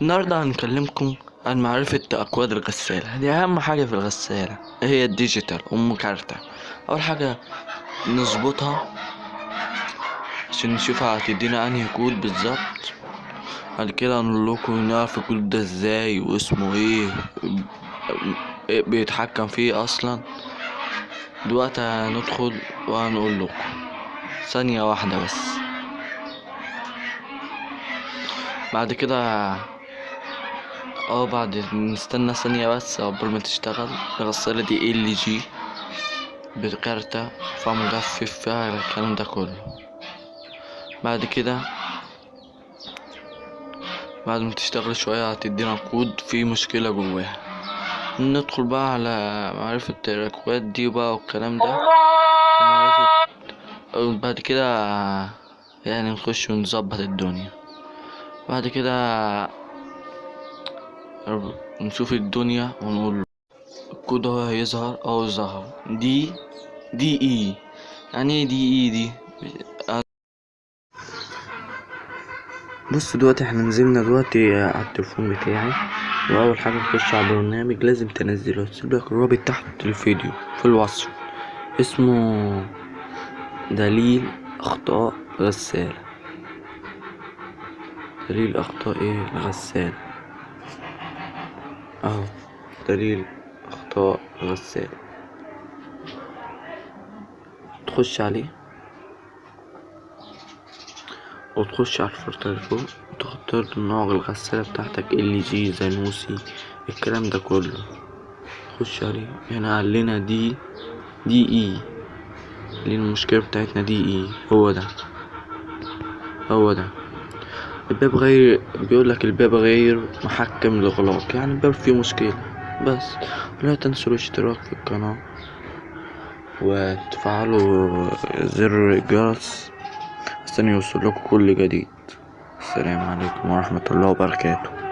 النهاردة هنكلمكم عن معرفة أكواد الغسالة. دي أهم حاجة في الغسالة، هي الديجيتال أم كارتة. أول حاجة نظبطها عشان نشوفها هتدينا أنهي كود بالظبط. بعد كده هنقولكم نعرف الكود ده ازاي واسمه إيه بيتحكم فيه أصلا. دلوقتي هندخل وهنقولكم ثانية واحدة بس. بعد كده بعد نستنى ثانية بس قبل ما تشتغل. الغسالة دي LG بكارتة فيها مجفف فيها الكلام ده كله. بعد كده بعد ما تشتغل شوية هتدينا كود فيه مشكلة جواها. ندخل بقى على معرفة الأكواد دي بقى والكلام ده بعد كده يعني نخش ونظبط الدنيا. بعد كده نشوف الدنيا ونقول الكود هو هيظهر ظهر. دي اي. يعني ايه دي؟ بص دلوقتي احنا نزلنا دلوقتي على التليفون بتاعي، واول حاجه نخش على البرنامج لازم تنزله. هسيبلك الرابط تحت الفيديو في الوصف. اسمه دليل اخطاء غسالة. دليل اخطاء الغسالة اهو. دليل اخطاء غسالة. تخش عليه وتخش على الفلتر فوق وتختار نوع الغسالة بتاعتك LG زانوسي الكلام ده كله. تخش عليه هنا قالنا دي اي. ليه المشكلة بتاعتنا دي ايه؟ هو ده الباب غير، بيقولك الباب غير محكم للإغلاق، يعني الباب فيه مشكلة. بس لا تنسوا الاشتراك في القناة وتفعلوا زر الجرس عشان يوصلكوا كل جديد. السلام عليكم ورحمة الله وبركاته.